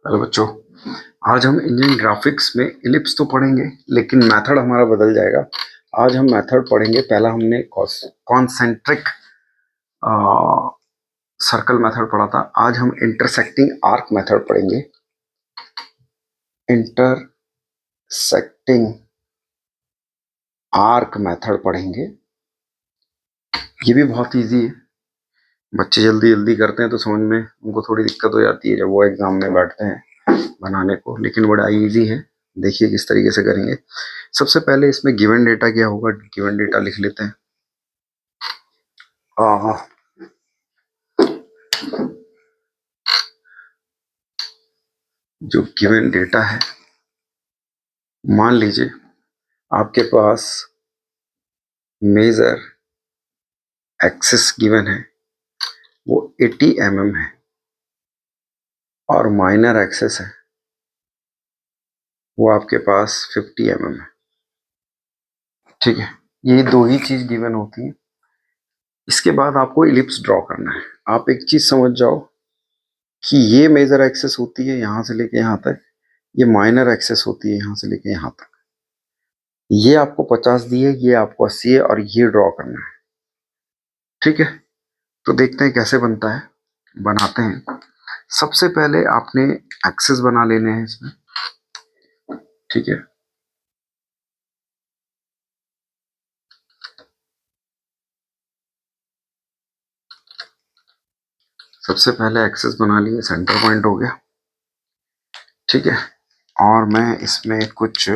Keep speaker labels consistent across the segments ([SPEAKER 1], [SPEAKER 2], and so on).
[SPEAKER 1] Hello बच्चों, आज हम इंजीनियरिंग ग्राफिक्स में इलिप्स तो पढ़ेंगे लेकिन मेथड हमारा बदल जाएगा। आज हम मेथड पढ़ेंगे। पहला हमने कॉन्सेंट्रिक सर्कल मेथड पढ़ा था। आज हम इंटरसेक्टिंग आर्क मेथड पढ़ेंगे। इंटरसेक्टिंग आर्क मेथड पढ़ेंगे। ये भी बहुत इजी है। बच्चे जल्दी जल्दी करते हैं तो समझ में उनको थोड़ी दिक्कत हो जाती है जब वो एग्जाम में बैठते हैं बनाने को, लेकिन बड़ा इजी है। देखिए किस तरीके से करेंगे। सबसे पहले इसमें गिवन डेटा क्या होगा, गिवन डेटा लिख लेते हैं। जो गिवन डेटा है, मान लीजिए आपके पास मेजर एक्सिस गिवन है, वो 80 mm है और माइनर एक्सिस है वो आपके पास 50 mm है। ठीक है, ये दो ही चीज गिवन होती है। इसके बाद आपको इलिप्स ड्रॉ करना है। आप एक चीज समझ जाओ कि ये मेजर एक्सेस होती है यहां से लेके यहां तक, ये माइनर एक्सेस होती है यहां से लेके यहां तक। ये आपको 50 दी है, ये आपको 80 है और ये ड्रॉ करना है। ठीक है, तो देखते हैं कैसे बनता है। बनाते हैं। सबसे पहले आपने एक्सेस बना लेने हैं इसमें। ठीक है, सबसे पहले एक्सेस बना लिए, सेंटर पॉइंट हो गया। ठीक है, और मैं इसमें कुछ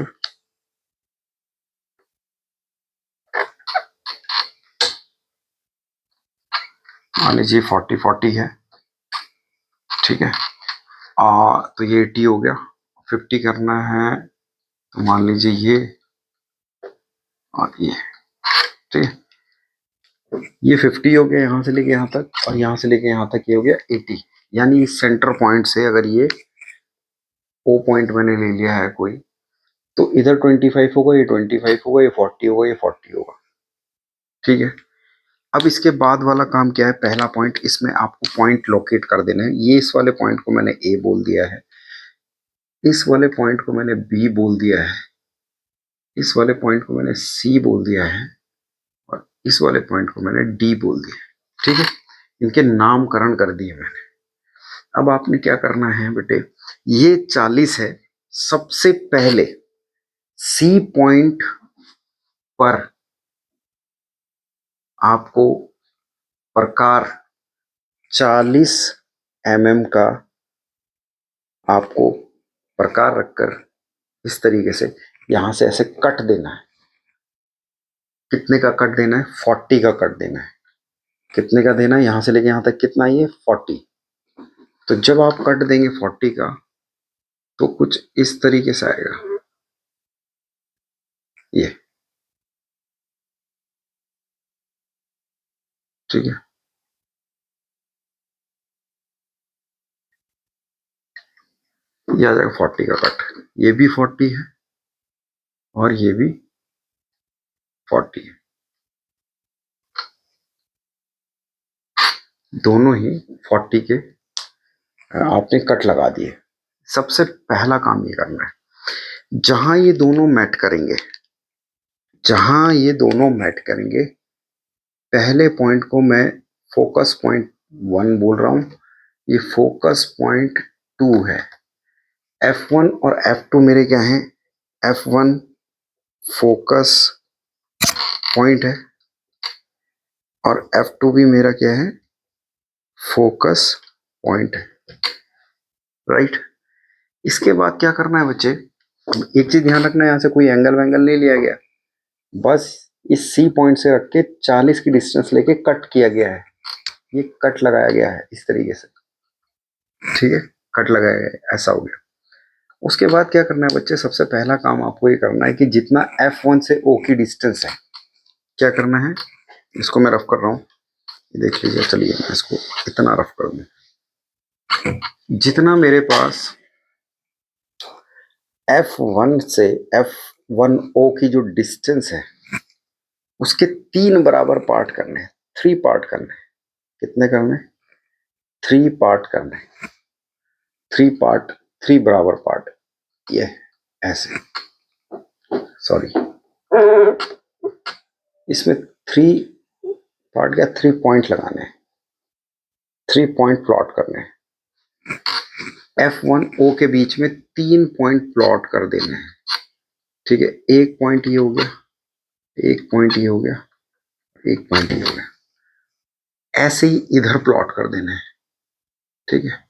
[SPEAKER 1] मान लीजिए 40-40 है। ठीक है, तो ये 80 हो गया। 50 करना है तो मान लीजिए ये और ये। ठीक है, ये 50 हो गया यहाँ से लेके यहाँ तक, और यहाँ से लेके यहाँ तक ये हो गया 80। यानी इस सेंटर पॉइंट से अगर ये ओ पॉइंट मैंने ले लिया है कोई, तो इधर 25 होगा, ये 25 होगा, ये 40 होगा, ये 40 होगा। ठीक है, अब इसके बाद वाला काम क्या है। पहला पॉइंट, इसमें आपको पॉइंट लोकेट कर देना है। ये इस वाले पॉइंट को मैंने ए बोल दिया है, इस वाले पॉइंट को मैंने बी बोल दिया है, इस वाले पॉइंट को मैंने सी बोल दिया है और इस वाले पॉइंट को मैंने डी बोल दिया है। ठीक है, इनके नामकरण कर दिए मैंने। अब आपने क्या करना है बेटे, ये 40 है। सबसे पहले सी पॉइंट पर आपको प्रकार 40 mm का आपको प्रकार रखकर इस तरीके से यहां से ऐसे कट देना है। कितने का कट देना है? 40 का कट देना है। कितने का देना है? यहां से लेके यहां तक कितना है? ये 40। तो जब आप कट देंगे 40 का तो कुछ इस तरीके से आएगा ये। ठीक है, ये आ जाएगा 40 का कट। ये भी 40 है और ये भी 40 है, दोनों ही 40 के आपने कट लगा दिए। सबसे पहला काम ये करना है, जहां ये दोनों मैट करेंगे, जहां ये दोनों मैट करेंगे, पहले पॉइंट को मैं फोकस पॉइंट 1 बोल रहा हूं, ये फोकस पॉइंट 2 है। F1 और F2 मेरे क्या हैं? F1 फोकस पॉइंट है और F2 भी मेरा क्या है? फोकस पॉइंट है। राइट, इसके बाद क्या करना है बच्चे, एक चीज ध्यान रखना है, यहां से कोई एंगल वैंगल नहीं लिया गया, बस इस सी पॉइंट से रख के 40 की डिस्टेंस लेके कट किया गया है। ये कट लगाया गया है इस तरीके से। ठीक है, कट लगाया गया है, ऐसा हो गया। उसके बाद क्या करना है बच्चे, सबसे पहला काम आपको ये करना है कि जितना F1 से O की डिस्टेंस है, क्या करना है, इसको मैं रफ कर रहा हूं, देख लीजिए। चलिए मैं इसको इतना रफ कर दूं, जितना मेरे पास F1 से F1O की जो डिस्टेंस है, उसके 3 बराबर पार्ट करने हैं, 3 पार्ट करने हैं। कितने करने हैं? 3 पार्ट करने हैं, 3 पार्ट, 3 बराबर पार्ट, ये ऐसे, सॉरी इसमें 3 पार्ट क्या 3 पॉइंट लगाने हैं, 3 पॉइंट प्लॉट करने हैं। F1 O के बीच में 3 पॉइंट प्लॉट कर देने हैं, ठीक है। एक पॉइंट ये हो गया, एक पॉइंट ये हो गया, एक पॉइंट ये हो गया, ऐसे ही इधर प्लॉट कर देने हैं, ठीक है।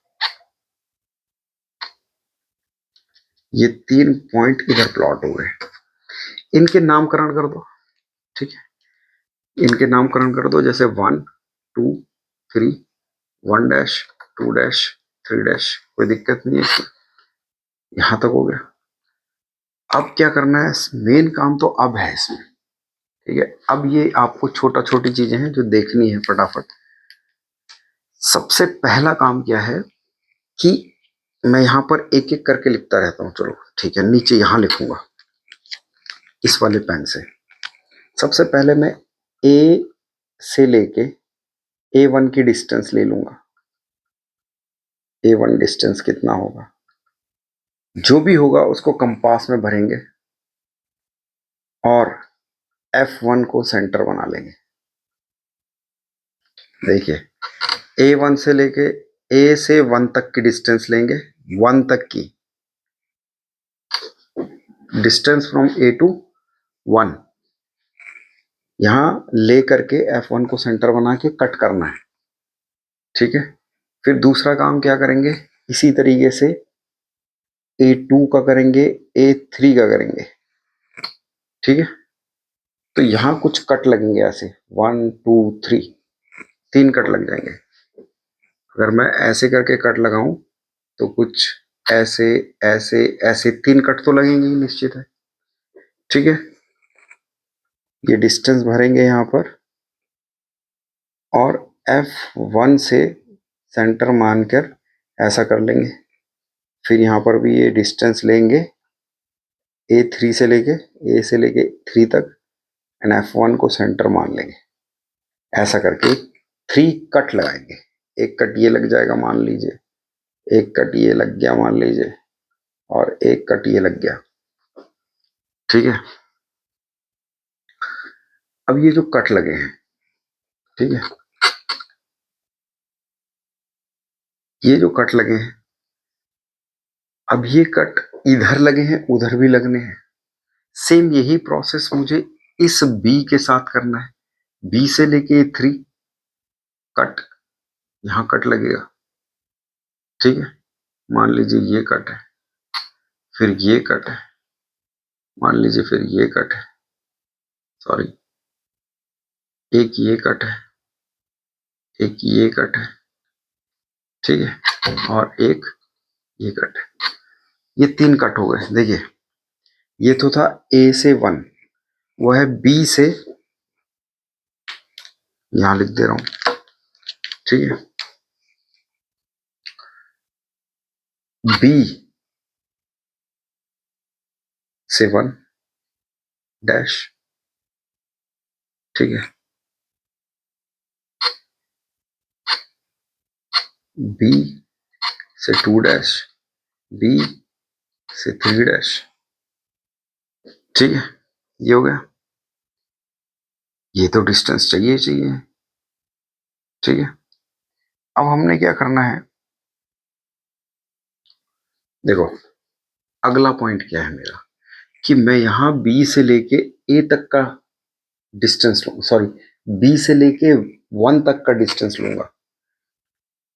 [SPEAKER 1] ये 3 पॉइंट इधर प्लॉट हो गए, इनके नामकरण कर दो, ठीक है। इनके नामकरण कर दो, जैसे 1 2 3, 1 डैश 2 डैश 3 डैश, कोई दिक्कत नहीं है इसमें, यहां तक हो गया। अब क्या करना है, मेन काम तो अब है इसमें, ठीक है। अब ये आपको छोटा छोटी चीजें हैं जो देखनी है फटाफट। सबसे पहला काम क्या है कि मैं यहां पर एक एक करके लिखता रहता हूं, चलो ठीक है, नीचे यहां लिखूंगा इस वाले पेन से। सबसे पहले मैं ए से लेके A1 की डिस्टेंस ले लूंगा। A1 डिस्टेंस कितना होगा, जो भी होगा उसको कंपास में भरेंगे और F1 को सेंटर बना लेंगे। देखिए A1 से लेके A से 1 तक की डिस्टेंस लेंगे, 1 तक की डिस्टेंस फ्रॉम A टू 1, यहां ले करके F1 को सेंटर बना के कट करना है, ठीक है। फिर दूसरा काम क्या करेंगे, इसी तरीके से A2 का करेंगे, A3 का करेंगे, ठीक है। तो यहां कुछ कट लगेंगे ऐसे 1 2 3, 3 कट लग जाएंगे। अगर मैं ऐसे करके कट लगाऊं तो कुछ ऐसे ऐसे ऐसे 3 कट तो लगेंगे ही, निश्चित है, ठीक है। ये डिस्टेंस भरेंगे यहां पर और F1 से सेंटर मानकर ऐसा कर लेंगे। फिर यहां पर भी ये डिस्टेंस लेंगे A3 से लेके A से लेके 3 तक एंड F1 को सेंटर मान लेंगे, ऐसा करके 3 कट लगाएंगे। एक कट ये लग जाएगा मान लीजिए, एक कट ये लग गया मान लीजिए, और एक कट ये लग गया, ठीक है। अब ये जो कट लगे हैं, ठीक है, ये जो कट लगे हैं, अब ये कट इधर लगे हैं उधर भी लगने हैं। सेम यही प्रोसेस मुझे इस बी के साथ करना है। बी से लेके 3 कट, यहां कट लगेगा, ठीक है। मान लीजिए ये कट है, फिर ये कट है, मान लीजिए फिर ये कट है, सॉरी एक ये कट है, एक ये कट है, ठीक है, और एक ये कट है। ये 3 कट हो गए। देखिए ये तो था A से 1, वो है B से, यहां लिख दे रहा हूं, ठीक है, B से 1 डैश, ठीक है, B से 2 डैश, B से 3 डैश, ठीक है। ये हो गया, ये तो डिस्टेंस चाहिए चाहिए, ठीक है। अब हमने क्या करना है, देखो अगला पॉइंट क्या है मेरा, कि मैं यहां B से लेके A तक का डिस्टेंस लूंगा, सॉरी B से लेके 1 तक का डिस्टेंस लूंगा,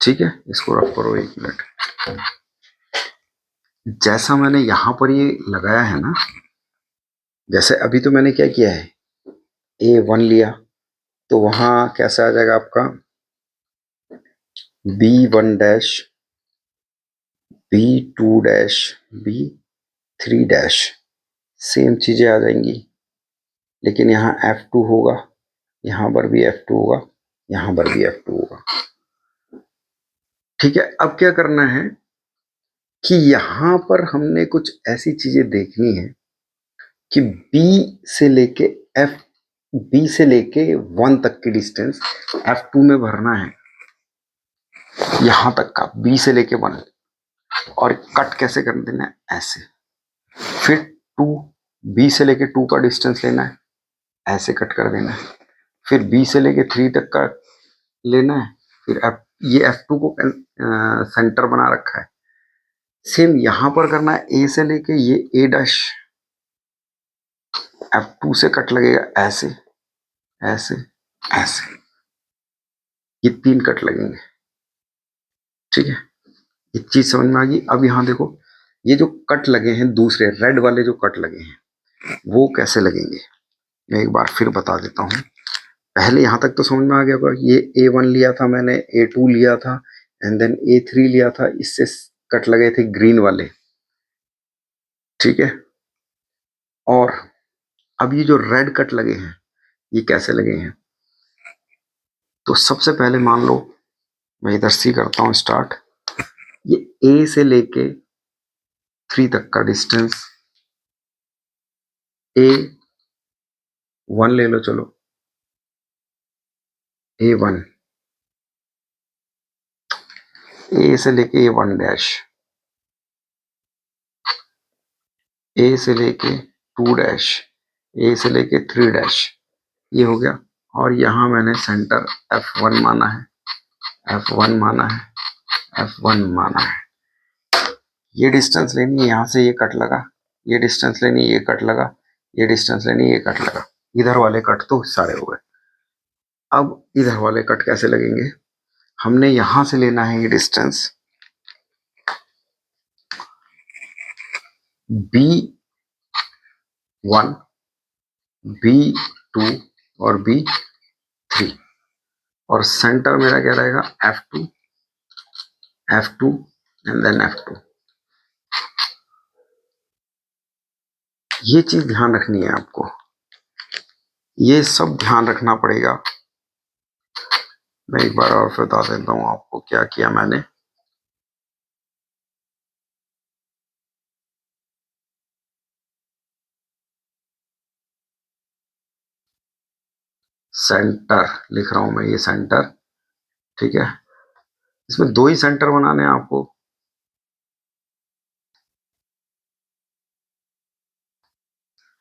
[SPEAKER 1] ठीक है। इसको रख करो 1 मिनट। जैसा मैंने यहां पर ये लगाया है ना, जैसे अभी तो मैंने क्या किया है, A1 लिया, तो वहां कैसा आ जाएगा आपका B1 dash, B2 dash, B3 dash, same चीजें आ जाएंगी, लेकिन यहाँ F2 होगा, यहां पर भी F2 होगा, यहां पर भी F2 होगा, ठीक है। अब क्या करना है कि यहां पर हमने कुछ ऐसी चीजें देखनी है कि B से लेके F, B से लेके 1 तक की डिस्टेंस F2 में भरना है, यहां तक का बी से लेके 1, और कट कैसे कर देना है, ऐसे। फिर 2, बी से लेके 2 का डिस्टेंस लेना है, ऐसे कट कर देना है। फिर बी से लेके 3 तक का लेना है, फिर ये F2 को सेंटर बना रखा है। सेम यहां पर करना है, ए से लेके ये ए डैश, F2 से कट लगेगा ऐसे ऐसे ऐसे, ये 3 कट लगेंगे। ठीक है, ये चीज समझ में आ गई। अब यहां देखो, ये जो कट लगे हैं दूसरे रेड वाले जो कट लगे हैं वो कैसे लगेंगे, मैं एक बार फिर बता देता हूं। पहले यहां तक तो समझ में आ गया होगा, ये A1 लिया था मैंने, A2 लिया था, एंड देन A3 लिया था, इससे कट लगे थे ग्रीन वाले। ठीक है, और अब ये जो रेड कट लगे हैं ये कैसे लगे हैं, तो सबसे पहले मान लो मैं इधर सी करता हूं स्टार्ट, ये A से लेके 3 तक का डिस्टेंस, A1 ले लो, चलो A1, A से लेके A1 डैश, A से लेके 2 डैश, A से लेके 3 डैश, ये हो गया। और यहां मैंने सेंटर F1 माना है, F1 माना है, F1 माना है। ये डिस्टेंस लेनी है, यहां से ये कट लगा, ये डिस्टेंस लेनी है, ये कट लगा, ये डिस्टेंस लेनी है, ये कट लगा। इधर वाले कट तो सारे हो गए। अब इधर वाले कट कैसे लगेंगे, हमने यहां से लेना है ये डिस्टेंस B1, B2 और B3, और सेंटर मेरा क्या रहेगा, F2, F2 and then F2। ये चीज ध्यान रखनी है आपको, ये सब ध्यान रखना पड़ेगा। मैं एक बार और बता देता हूं आपको क्या किया मैंने। सेंटर लिख रहा हूं मैं, ये सेंटर। ठीक है, इसमें 2 ही सेंटर बनाने हैं आपको।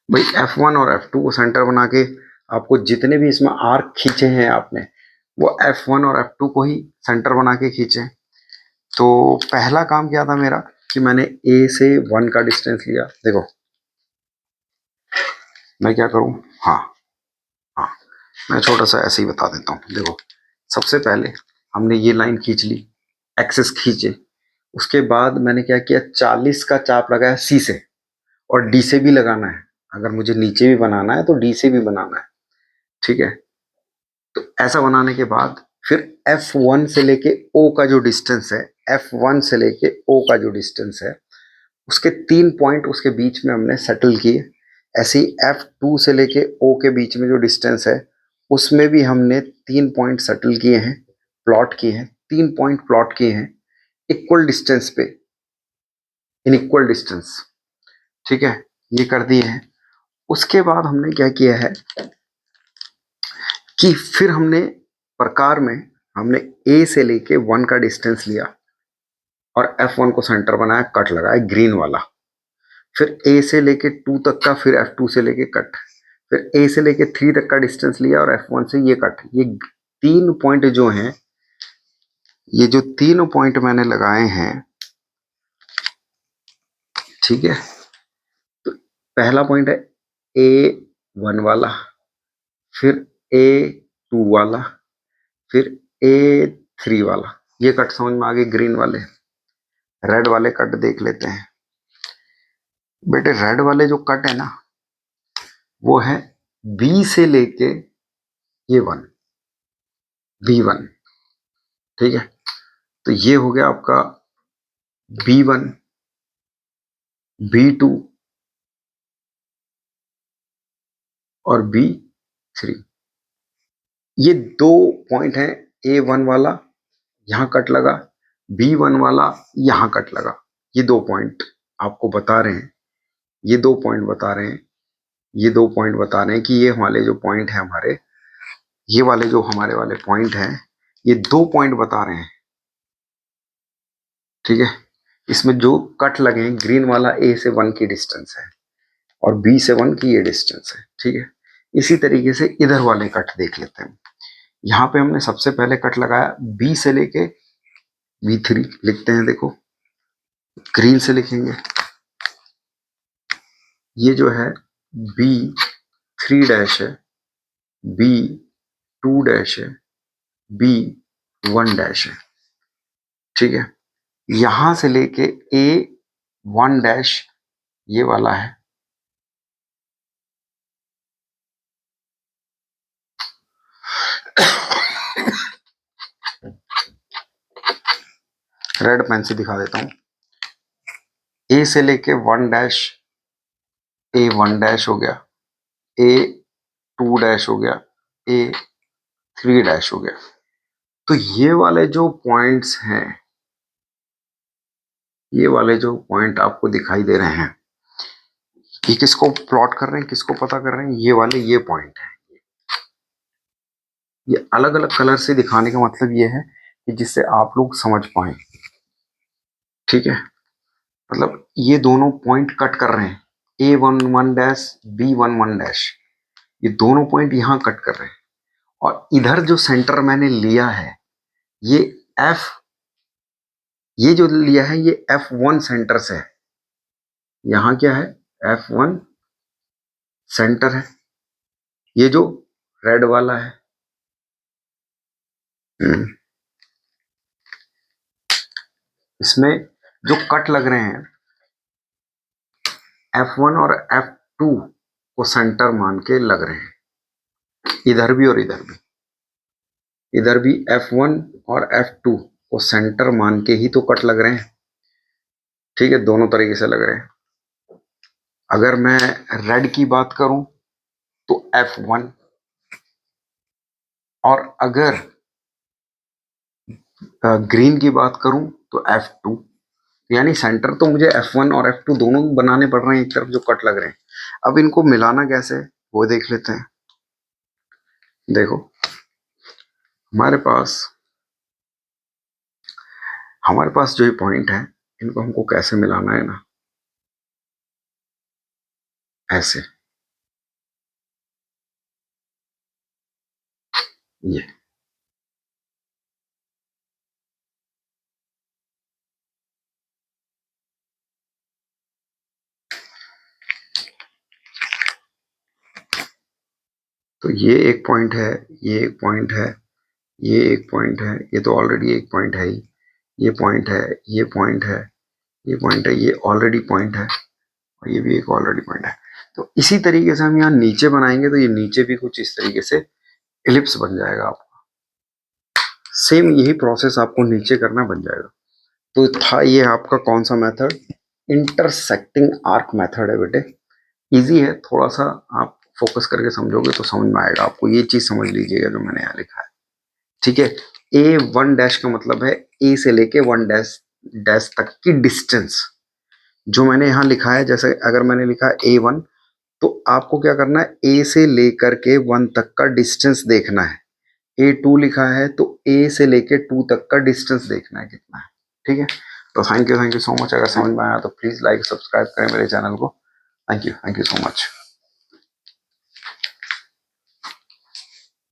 [SPEAKER 1] भाई F1 और F2 को सेंटर बना के आपको जितने भी इसमें आर्क खींचे हैं आपने, वो F1 और F2 को ही सेंटर बना के खींचे। तो पहला काम क्या था मेरा कि मैंने A से 1 का डिस्टेंस लिया। देखो मैं क्या करूं, हाँ हाँ, मैं छोटा सा ऐसे ही बता देता हूँ। देखो सबसे पहले हमने ये लाइन खींच ली, एक्सेस खींचे, उसके बाद मैंने क्या किया, 40 का चाप लगाया C से, और D से भी लगाना है। अगर मुझे नीचे भी बनाना है तो D से भी बनाना है। ठीक है, तो ऐसा बनाने के बाद फिर F1 से लेके O का जो डिस्टेंस है, F1 से लेके O का जो डिस्टेंस है, उसके 3 पॉइंट उसके बीच में हमने सेटल किए। ऐसे ही F2 से लेके O के बीच में जो डिस्टेंस है उसमें भी हमने 3 पॉइंट सेटल किए हैं, प्लॉट किए हैं, 3 पॉइंट प्लॉट किए हैं इक्वल डिस्टेंस पे, इन इक्वल डिस्टेंस। ठीक है, ये कर दिए हैं। उसके बाद हमने क्या किया है कि फिर हमने प्रकार में हमने A से लेके 1 का डिस्टेंस लिया और F1 को सेंटर बनाया, कट लगाया ग्रीन वाला। फिर A से लेके 2 तक का, फिर F2 से लेके कट, फिर A से लेके 3 तक का डिस्टेंस लिया और F1 से ये कट। ये 3 पॉइंट जो हैं, ये जो 3 पॉइंट मैंने लगाए हैं, ठीक है, तो पहला पॉइंट है A1 वाला, फिर A2 वाला, फिर A3 वाला। ये कट समझ में आ गए ग्रीन वाले। रेड वाले कट देख लेते हैं। बेटे रेड वाले जो कट है ना, वो है B से लेके ये 1, B1। ठीक है, तो ये हो गया आपका B1, B2 और B3। ये 2 पॉइंट हैं, A1 वाला यहां कट लगा, B1 वाला यहां कट लगा। ये 2 पॉइंट आपको बता रहे हैं, ये 2 पॉइंट बता रहे हैं, ये 2 पॉइंट बता रहे हैं कि ये वाले जो पॉइंट है हमारे, ये वाले जो हमारे वाले पॉइंट हैं, ये 2 पॉइंट बता रहे हैं ठीक है, इसमें जो कट लगे हैं, ग्रीन वाला ए से 1 की डिस्टेंस है और बी से 1 की ये डिस्टेंस है। ठीक है, इसी तरीके से इधर वाले कट देख लेते हैं। यहाँ पे हमने सबसे पहले कट लगाया बी से लेके V3 लिखते हैं। देखो ग्रीन से लिखेंगे, ये जो है B3 डैश है, B2 डैश है, B1 डैश है। ठीक है, यहां से लेके A1 डैश ये वाला है, रेड पेन से दिखा देता हूं। ए से लेके 1 डैश A1 डैश हो गया, A2 डैश हो गया, A3 डैश हो गया। तो ये वाले जो पॉइंट्स हैं, ये वाले जो पॉइंट आपको दिखाई दे रहे हैं, ये किसको प्लॉट कर रहे हैं, किसको पता कर रहे हैं, ये वाले ये पॉइंट है। ये अलग अलग कलर से दिखाने का मतलब ये है कि जिससे आप लोग समझ पाए। ठीक है, मतलब ये दोनों पॉइंट कट कर रहे हैं, A11 डैश B11 डैश, ये दोनों पॉइंट यहां कट कर रहे हैं। और इधर जो सेंटर मैंने लिया है, ये F, ये जो लिया है ये F1 सेंटर से है। यहां क्या है, F1 सेंटर है। ये जो रेड वाला है, इसमें जो कट लग रहे हैं F1 और F2 को सेंटर मान के लग रहे हैं, इधर भी और इधर भी। इधर भी F1 और F2 को सेंटर मान के ही तो कट लग रहे हैं। ठीक है, दोनों तरीके से लग रहे हैं। अगर मैं रेड की बात करूं तो F1, और अगर ग्रीन की बात करूं तो F2। यानी सेंटर तो मुझे F1 और F2 दोनों बनाने पड़ रहे हैं एक तरफ जो कट लग रहे हैं। अब इनको मिलाना कैसे वो देख लेते हैं। देखो हमारे पास जो ये पॉइंट है, इनको हमको कैसे मिलाना है ना, ऐसे, ये तो ये एक पॉइंट है, ये एक पॉइंट है, ये एक पॉइंट है, ये तो ऑलरेडी एक पॉइंट है ही, ये पॉइंट है, ये पॉइंट है, ये पॉइंट है, ये ऑलरेडी पॉइंट है, और ये भी एक ऑलरेडी पॉइंट है। तो इसी तरीके से हम यहाँ नीचे बनाएंगे तो ये नीचे भी कुछ इस तरीके से इलिप्स बन जाएगा। आपको सेम यही प्रोसेस आपको नीचे करना बन जाएगा। तो था ये आपका कौन सा मेथड, इंटरसेक्टिंग आर्क मेथड है बेटे। इजी है, थोड़ा सा आप फोकस करके समझोगे तो समझ में आएगा आपको। ये चीज समझ लीजिएगा जो मैंने यहाँ लिखा है। ठीक है, A1 डैश का मतलब है A से लेके 1 डैश डैश तक की डिस्टेंस। जो मैंने यहाँ लिखा है, जैसे अगर मैंने लिखा A1, तो आपको क्या करना है, A से लेकर के 1 तक का डिस्टेंस देखना है। A2 लिखा है तो A से लेके 2 तक का डिस्टेंस देखना है कितना है। ठीक है, तो थैंक यू सो मच। अगर समझ में आया तो प्लीज लाइक सब्सक्राइब करें मेरे चैनल को। Thank you so much.